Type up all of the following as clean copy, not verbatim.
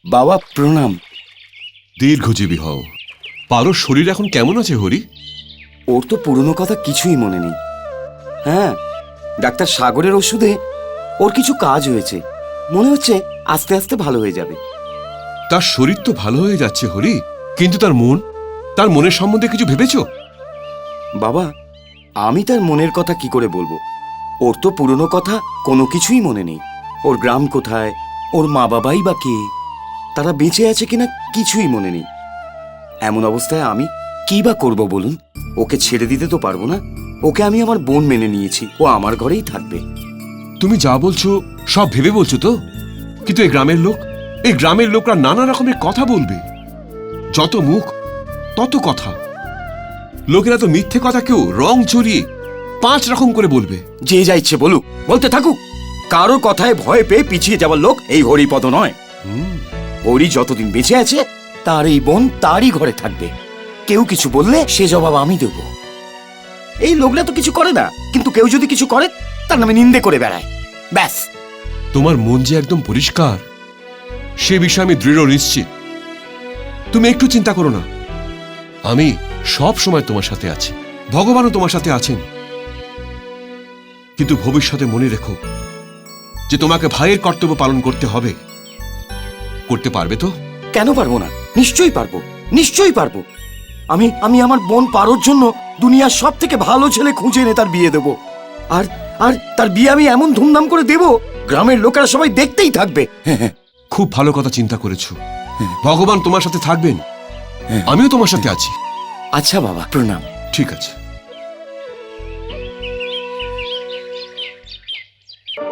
বাবা প্রণাম। দীর্ঘজীবী হও। পারোর শরীর এখন কেমন আছে হরি? ওর তো পুরনো কথা কিছুই মনে নেই। হ্যাঁ, ডাক্তার সাগরের ওষুধে ওর কিছু কাজ হয়েছে, মনে হচ্ছে আস্তে আস্তে ভালো হয়ে যাবে। তার শরীর তো ভালো হয়ে যাচ্ছে হরি, কিন্তু তার মন, তার মনের সম্বন্ধে কিছু ভেবেছো? বাবা, আমি তার মনের কথা কি করে বলবো? ওর তো পুরনো কথা কোনো কিছুই মনে নেই। ওর গ্রাম কোথায়, ওর মা বাবাই বা কে, তারা বেঁচে আছে কিনা কিছুই মনে নেই। এমন অবস্থায় আমি কি বা করবো বলুন? ওকে ছেড়ে দিতে তো পারবো না। ওকে আমি আমার বোন মেনে নিয়েছি, ও আমার ঘরেই থাকবে। তুমি যা বলছো সব ভেবে বলছো তো? কিন্তু এই গ্রামের লোকরা নানা রকমের কথা বলবে। যত মুখ তত কথা। লোকেরা তো মিথ্যে কথা কেউ রং চড়িয়ে 5 রকম করে বলবে। যে যা ইচ্ছে বলুক, বলতে থাকুক। কারো কথায় ভয় পেয়ে পিছিয়ে যাওয়ার লোক এই হরিপদ নয়। হরি যতদিন বেঁচে আছে তার এই বোন তারই ঘরে থাকবে। কেউ কিছু বললে সে জবাব আমি দেব। এই লোকরা তো কিছু করে না, কিন্তু কেউ যদি কিছু করে তার নামে নিন্দে করে বেড়ায়, ব্যাস। তোমার মন যে একদম পরিষ্কার সে বিষয়ে আমি দৃঢ় নিশ্চিত। তুমি একটু চিন্তা করো না, আমি সব সময় তোমার সাথে আছি, ভগবানও তোমার সাথে আছেন। কিন্তু ভবিষ্যতে মনে রেখো যে তোমাকে ভাইয়ের কর্তব্য পালন করতে হবে। করতে পারবে তো? কেন পারবো না? নিশ্চয়ই পারবো, নিশ্চয়ই পারবো। আমি আমার বোন পারোর জন্য দুনিয়ার সব থেকে ভালো ছেলে খুঁজে এনে তার বিয়ে দেবো। আর আর তার বিয়ে আমি এমন ধুমধাম করে দেব, গ্রামের লোকেরা সবাই দেখতেই থাকবে। খুব ভালো কথা চিন্তা করেছো। ভগবান তোমার সাথে থাকবেন, আমিও তোমার সাথে আছি। আচ্ছা বাবা, প্রণাম। ঠিক আছে।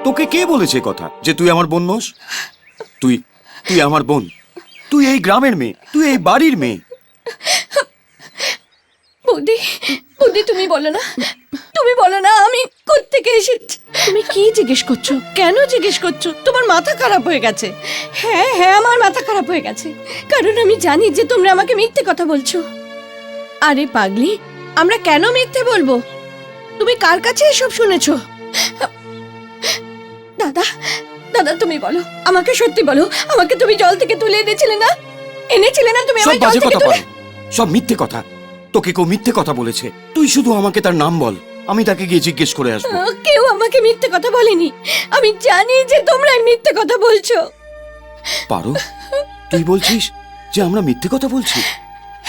তোকে কে বলেছে কথা যে তুই আমার বোন নোস? তুই তুই আমার বোন, তুই এই গ্রামের মেয়ে, তুই এই বাড়ির মেয়ে। বৌদি, বৌদি তুমি বলো না, তুমি বলো না আমি কোত্থেকে এসেছি। তুমি কি জিজ্ঞেস করছো? কেন জিজ্ঞেস করছো? তোমার মাথা খারাপ হয়ে গেছে। হ্যাঁ হ্যাঁ, আমার মাথা খারাপ হয়ে গেছে, কারণ আমি জানি যে তোমরা আমাকে মিথ্যে কথা বলছো। আরে পাগলি, আমরা কেন মিথ্যে বলবো? তুমি কার কাছে এসব শুনেছো? দাদা, দাদা তুমি বলো, আমাকে সত্যি বলো, আমাকে তুমি জল থেকে তুলে এনেছিলে না? এনেছিলে না তুমি? সব আমায় জল বাজে থেকে কথা তুলে... বল, সব মিথ্যে কথা। তোকে কেউ মিথ্যে কথা বলেছে? তুই শুধু আমাকে তার নাম বল, আমি তাকে গিয়ে জিজ্ঞেস করে আসবো। কেউ আমাকে মিথ্যে কথা বলেনি। আমি জানি যে তোমরা মিথ্যে কথা বলছো। পারো, তুই বলছিস যে আমরা মিথ্যে কথা বলছি?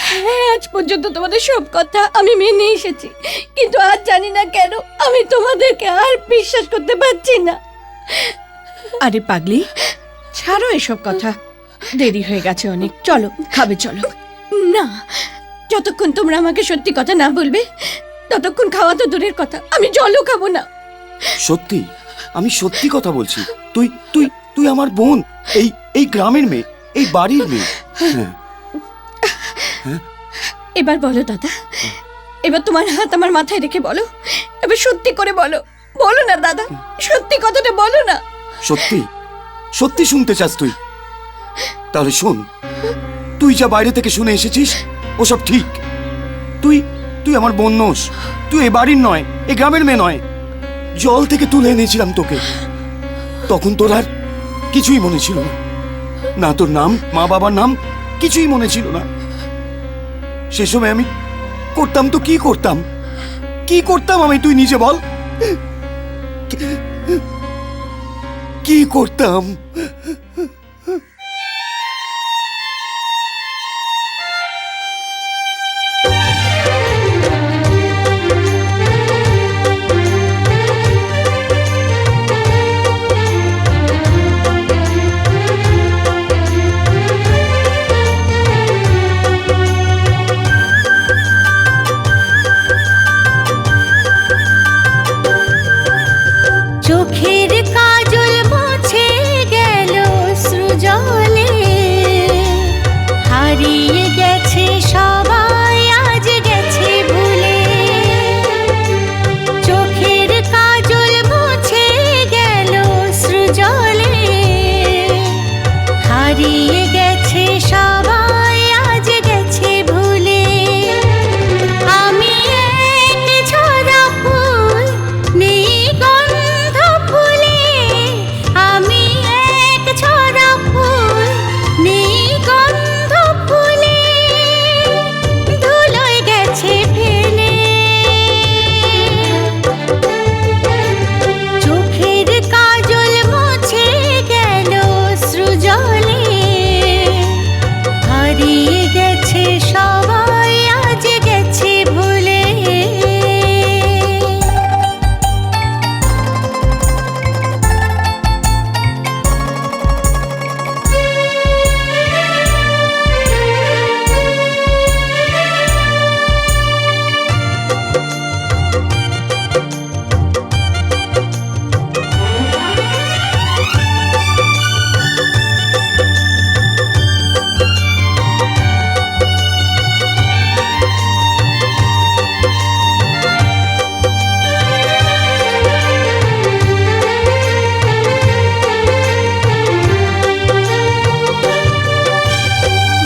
হ্যাঁ, আজ পর্যন্ত তোমাদের সব কথা আমি মেনে এসেছি, কিন্তু আজ জানি না কেন আমি তোমাদেরকে আর বিশ্বাস করতে পারছি না। আরে পাগলি, ছাড়ো এসব কথা, দেরি হয়ে গেছে অনেক, চলো খাবে চলো। না, যতক্ষণ তোমরা আমাকে সত্যি কথা না বলবে ততক্ষণ খাওয়া তো দূরের কথা, আমি জলও খাবো না। সত্যি, আমি সত্যি কথা বলছি। তুই তুই তুই আমার বোন, এই গ্রামের মেয়ে, এই বাড়ির মেয়ে। হ্যাঁ। এবার বলো দাদা, এবার তোমার হাত আমার মাথায় রেখে বলো, এবার সত্যি করে বলো, বলো না দাদা, সত্যি কথাটা বলো না। সত্যি, সত্যি শুনতে চাস তুই? তাহলে শোন, তুই যা বাইরে থেকে শুনে এসেছিস ওসব ঠিক। তুই তুই আমার বোন নোস, তুই এই বাড়ির নয়, এই গ্রামের মেয়ে নয়। জল থেকে তুলে এনেছিলাম তোকে, তখন তোর আর কিছুই মনে ছিল না, না তোর নাম, মা বাবার নাম কিছুই মনে ছিল না। সে সময় আমি করতাম তো কি করতাম, কি করতাম আমি, তুই নিজে বল, কি করতাম? চোখের কাজল মুছে গেল সৃজলে, হারিয়ে গেছে সবাই আজ গেছে ভুলে। চোখের কাজল মুছে গেল সৃজলে, হারিয়ে গেছে সবাই হারিয়ে গেছে সবাই আজ গেছে ভুলে।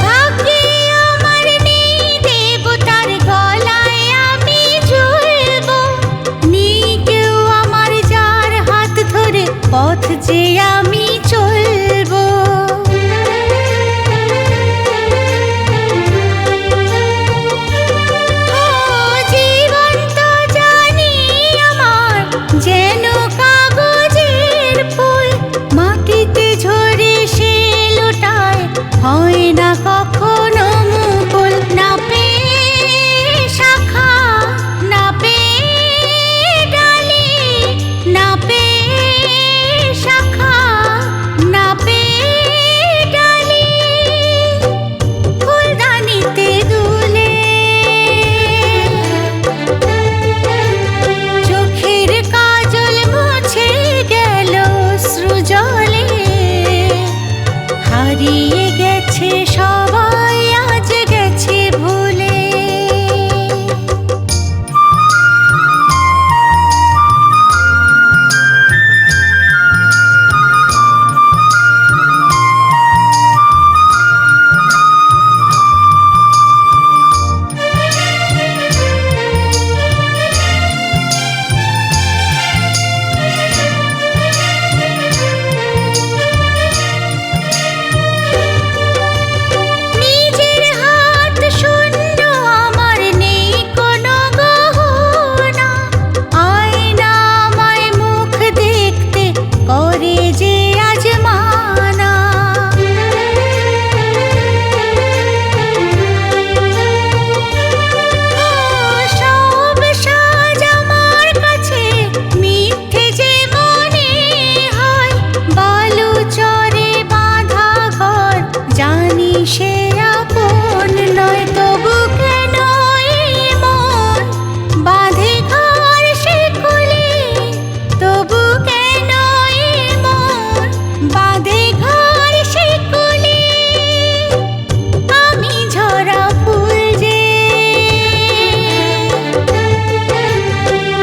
ভাগ্যে আমার নেই দেবতার গলায় আমি ঝুলবো, নেই কেউ আমার যার হাত ধরে পথ যে আমি চলবো। ও জীবন তো জানি আমার যেন কাগজের ফুল, মাটিতে ঝরে সে লোটায় হয় না কখনো মুকুল। না পেয়ে শাখা, না পেয়ে ডালি, না পেয়ে শাখা, না পেয়ে ডালি, ফুলদানিতে দুলে চোখের কাজল মুছে গেল সৃজলে। হারিয়ে গেছে সবাই আজ গেছে ভুলে। নিজের হাত শূন্য, আমার নেই কোনো গহনা, আয়না আমায় মুখ দেখতে করে যে আজ মানা। ও সব সাজ আমার কাছে মিথ্যে যে মনে হয়, বালু চরে বাঁধা ঘর জানি সে আপন নয়, তবু কেন এই মন বাঁধে ঘর সে কুলে, তবু কেন এই মন বাঁধে ঘর সে কুলে। আমি ঝরা ফুল যে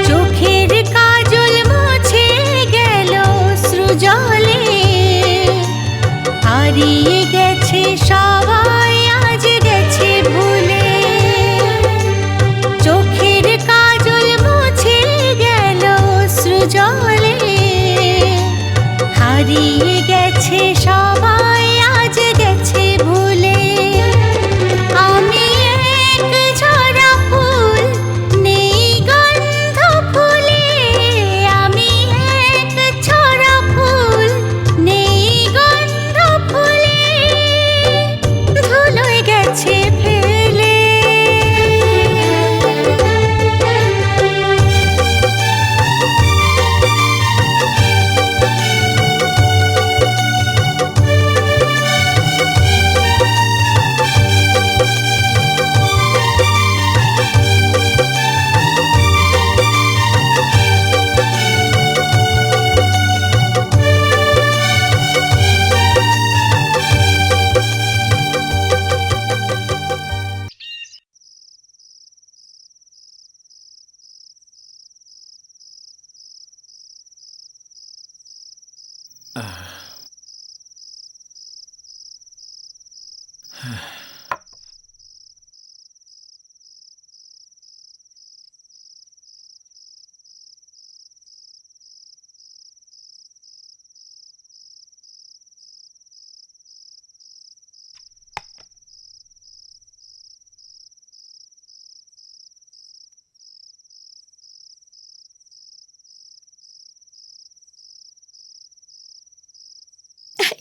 চোখের কাজল মুছে গেল সৃজলে। হারিয়ে গেছে সবাই আজ গেছে ভুলে। চোখের কাজল মুছে গেল সৃজলে। হারিয়ে গেছে সবাই আজ গেছে ভুলে। আমি এক ঝরা ফুল, নেই গন্ধ ফুলে। আমি এক ঝরা ফুল, নেই গন্ধ ফুলে, ধুলোয় গেছে ফেলে।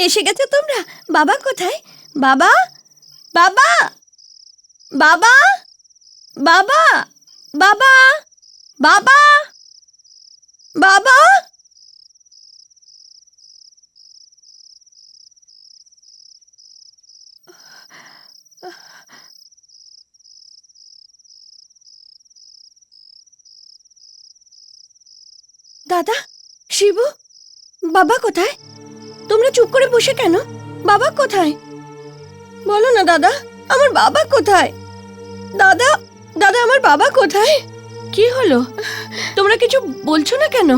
এসে গেছো তোমরা? বাবা কোথায়? বাবা, বাবা বাবা বাবা বাবা বাবা বাবা দাদা, শিবু, বাবা কোথায়? তোমরা চুপ করে বসে কেন? বাবা কোথায়? বলো না দাদা, আমার বাবা কোথায়? দাদা, দাদা, আমার বাবা কোথায়? কি হলো? তোমরা কিছু বলছো না কেন?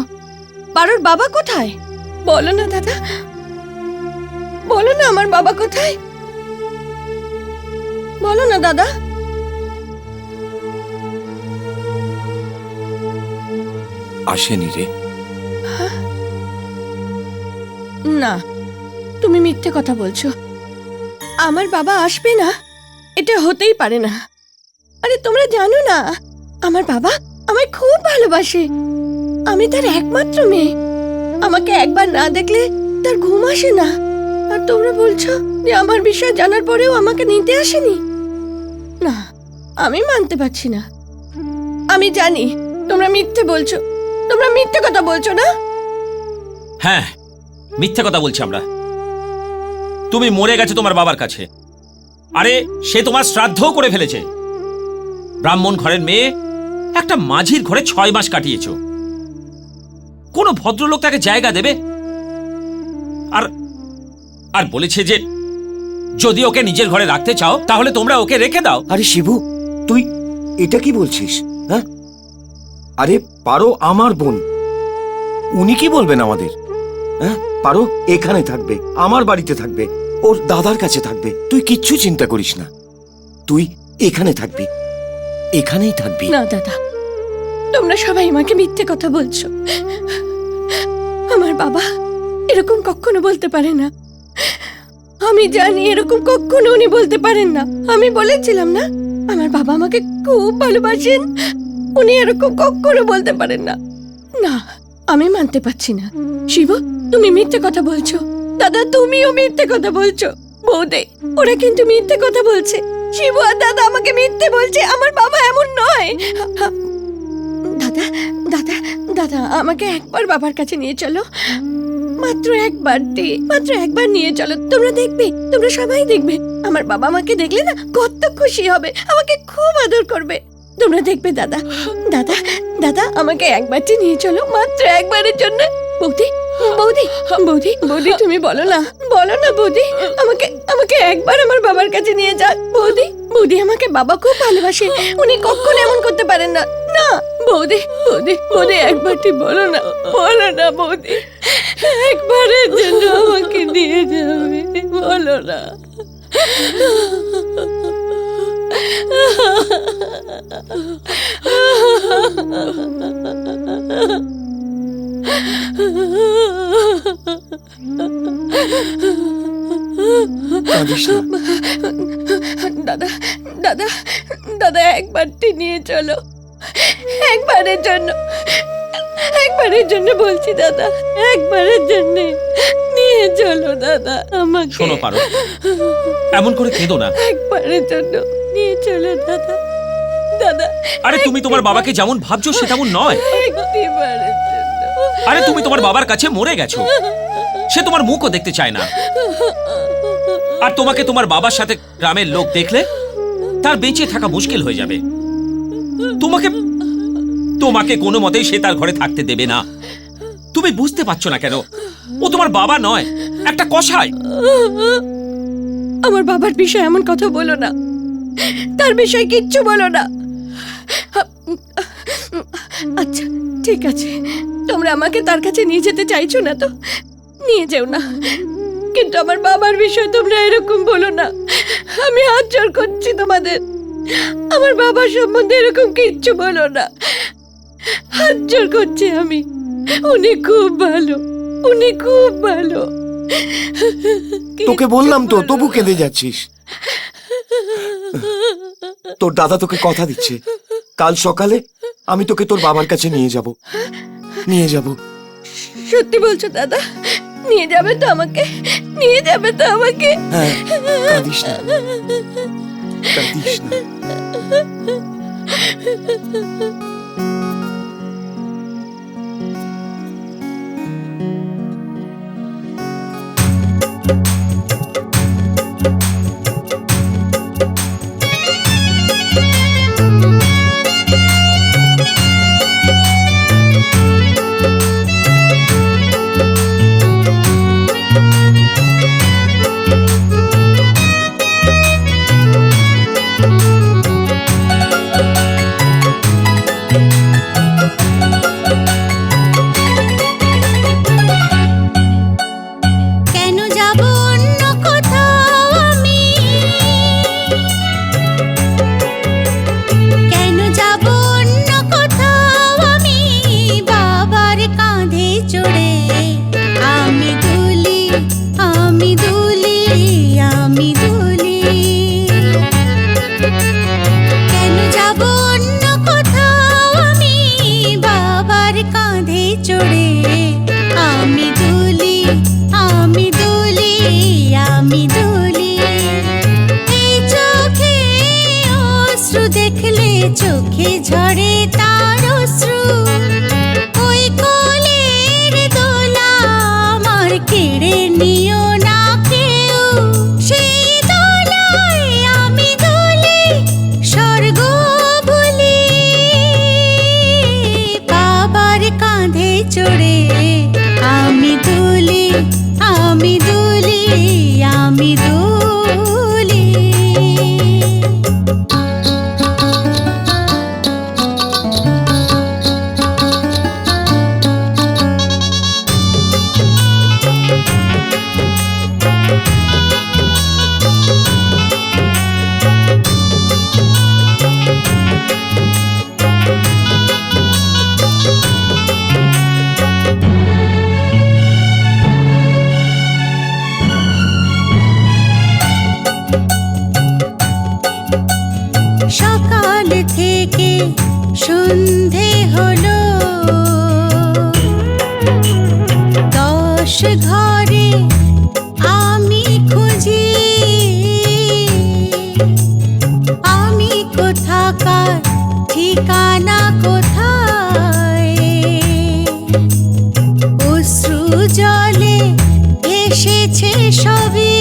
পারোর বাবা কোথায়? বলো না দাদা, বলো না আমার বাবা কোথায়? বলো না দাদা। আসেনি রে। না, তুমি মিথ্যে কথা বলছো। আমার বাবা আসবে না, এটা হতেই পারে না। আরে তোমরা জানো না, আমার বাবা আমায় খুব ভালোবাসে। আমি তার একমাত্র মেয়ে। আমাকে একবার না দেখলে তার ঘুম আসে না। আর তোমরা বলছো যে আমার বিষয় জানার পরেও আমাকে নিতে আসেনি। না, আমি মানতে পারছি না। আমি জানি তোমরা মিথ্যে বলছো। তোমরা মিথ্যে কথা বলছো না? হ্যাঁ, মিথ্যে কথা বলছি আমরা। তুমি মরে গেছো তোমার বাবার কাছে। আরে সে তোমার শ্রাদ্ধও করে ফেলেছে। ব্রাহ্মণ ঘরের মেয়ে একটা মাঝির ঘরে 6 মাস কাটিয়েছো। কোন ভদ্রলোক তাকে জায়গা দেবে? আর আর বলেছে যে যদি ওকে নিজের ঘরে রাখতে চাও তাহলে তোমরা ওকে রেখে দাও। আরে শিবু, তুই এটা কি বলছিস? হ্যাঁ, আরে পারো আমার বোন, উনি কি বলবেন আমাদের? হ্যাঁ, পারো এখানে থাকবে, আমার বাড়িতে থাকবে, ওর দাদার কাছে থাকবে। তুই কিচ্ছু চিন্তা করিস না, তুই এখানে থাকবি, এখানেই থাকবি। না দাদা, তোমরা সবাই আমাকে মিথ্যে কথা বলছো। আমার বাবা এরকম কখনো বলতে পারে না। আমি জানি এরকম কখনো উনি বলতে পারেন না। আমি বলেছিলাম না, আমার বাবা আমাকে খুব ভালোবাসেন। উনি এরকম কখনো বলতে পারেন না। না, আমি মানতে পারছি না। শিব, তুমি মিথ্যে কথা বলছো। দাদা, তুমিও মিথ্যে কথা বলছো। বৌদে, ওরা কিন্তু মিথ্যে কথা বলছে। শিবু আর দাদা আমাকে মিথ্যে বলছে। আমার বাবা এমন নয়। দাদা, দাদা, দাদা, আমাকে একবার বাবার কাছে নিয়ে চলো। মাত্র একবার নিয়ে চলো। তোমরা দেখবে, তোমরা সবাই দেখবে, আমার বাবা আমাকে দেখলে না কত খুশি হবে, আমাকে খুব আদর করবে। তোমরা দেখবে দাদা। দাদা, দাদা, আমাকে একবারটি নিয়ে চলো, মাত্র একবারের জন্য। বৌদি, বৌদি, বৌদি, বৌদি, তুমি বলো না, বলো না বৌদি, আমাকে আমাকে একবার আমার বাবার কাছে নিয়ে যান। বৌদি, বৌদি, আমাকে বাবা খুব ভালোবাসে। উনি কখনো এমন করতে পারেন না। না বৌদি, বৌদি, বৌদি, একবারটি বলো না, বলো না বৌদি, একবারের জন্য আমাকে নিয়ে যাবে, বলো না। কাঁদিস না। দাদা, দাদা, দাদা, একবারটি নিয়ে চলো, একবারের জন্য, একবারের জন্য বলছি দাদা, একবারের জন্য নিয়ে চলো দাদা আমাকে। শোনো পারো, এমন করে কেঁদো না। একবারের জন্য নিয়ে চলো দাদা। দাদা, আরে তুমি তোমার বাবাকে যেমন ভাবছো সে তেমন নয়। একবারের জন্য। আরে তুমি তোমার বাবার কাছে মরে গেছো, সে তোমার মুখও দেখতে চায় না। আর তোমাকে তোমার বাবার সাথে গ্রামের লোক দেখলে তার বেঁচে থাকা মুশকিল হয়ে যাবে। তোমাকে তোমাকে কোনো মতেই সে তার ঘরে থাকতে দেবে না। তুমি বুঝতে পারছো না কেন? ও তোমার বাবা নয়, একটা কসাই। আমার বাবার বিষয়ে এমন কথা বলো না, তার বিষয়ে কিচ্ছু বলো না। আচ্ছা ঠিক আছে, তোমরা আমাকে তার কাছে নিয়ে যেতে চাইছো না তো নিয়ে যেও না, কিন্তু আমার বাবার বিষয়ে তোমরা এরকম বলো না। আমি হাত জোর করছি তোমাদের, আমার বাবার সম্বন্ধে এরকম কিচ্ছু বলো না। হাত জোর করছি আমি। উনি খুব ভালো, উনি খুব ভালো। তোকে বললাম তো, তবু কেঁদে যাচ্ছিস। তোর দাদা তোকে কথা দিচ্ছে, কাল সকালে আমি তোকে তোর বাবার কাছে নিয়ে যাব, নিয়ে যাব। সত্যি বলছো দাদা? নিয়ে যাবে তো আমাকে? নিয়ে যাবে তো আমাকে? হ্যাঁ, কাঁদিস না, কাঁদিস না। কেন যাব অন্য কোথাও আমি, কেন যাব অন্য কোথাও আমি, বাবার কাঁধে চড়ে আমি দুলি, আমি দুলি, আমি দুলি। কেন যাব অন্য কোথাও আমি, বাবার কাঁধে চড়ে আমি দুলি, আমি দুলি, আমি দুলি। এই চোখে অশ্রু দেখলে চোখে ঝরে তার অশ্রু, ওই কোলের দোলা আমার কেড়ে নিও না কেউ। সেই দোলায় আমি দুলি, স্বর্গ ভুলি, বাবার কাঁধে চড়ে আমি দুলি, আমি দুলি, আমি দুলি। সকাল থেকে সন্ধে হলো, 10 ঘরে আমি খুঁজি, আমি কোথাকার, ঠিকানা কোথায়। অশ্রু জলে এসেছে সবই,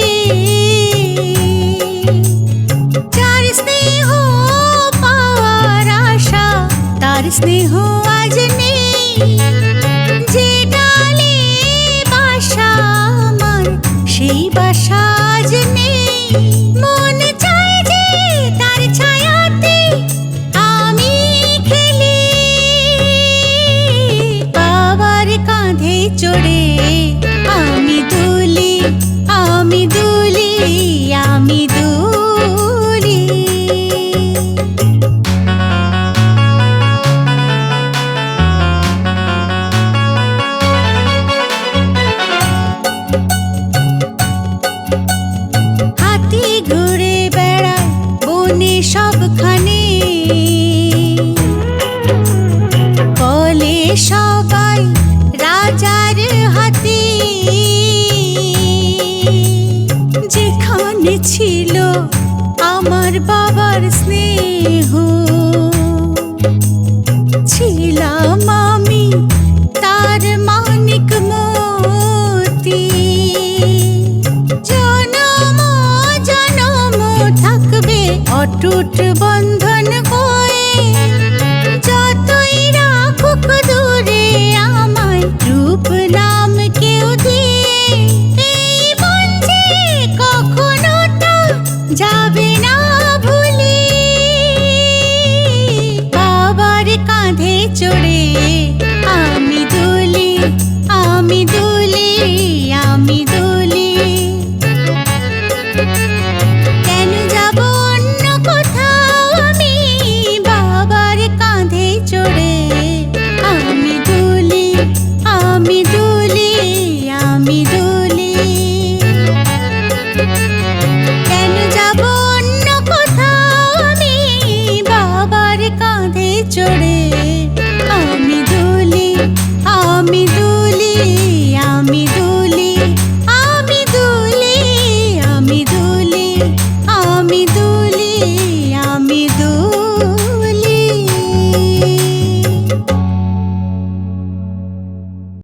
যার স্নেহ পাওয়ার আশা তার স্নেহ আজ নেই। যে ডালে বাসা আমার সেই বাসা আজ নেই। মন চায় যে তার ছায়াতে আমি খেলি, বাবার কাঁধে চড়ে আমি দুলি, আমি দুলি, আমি দুলি। হাতি ঘুরে বেড়ায় বনে সবখানে, বলে সবাই রাজার হাতি। যেখানে ছিল আমার বাবার স্নেহ, ছিলাম আমি তার মানিক মতি। জনম জনম থাকবে অটুট বন্ধন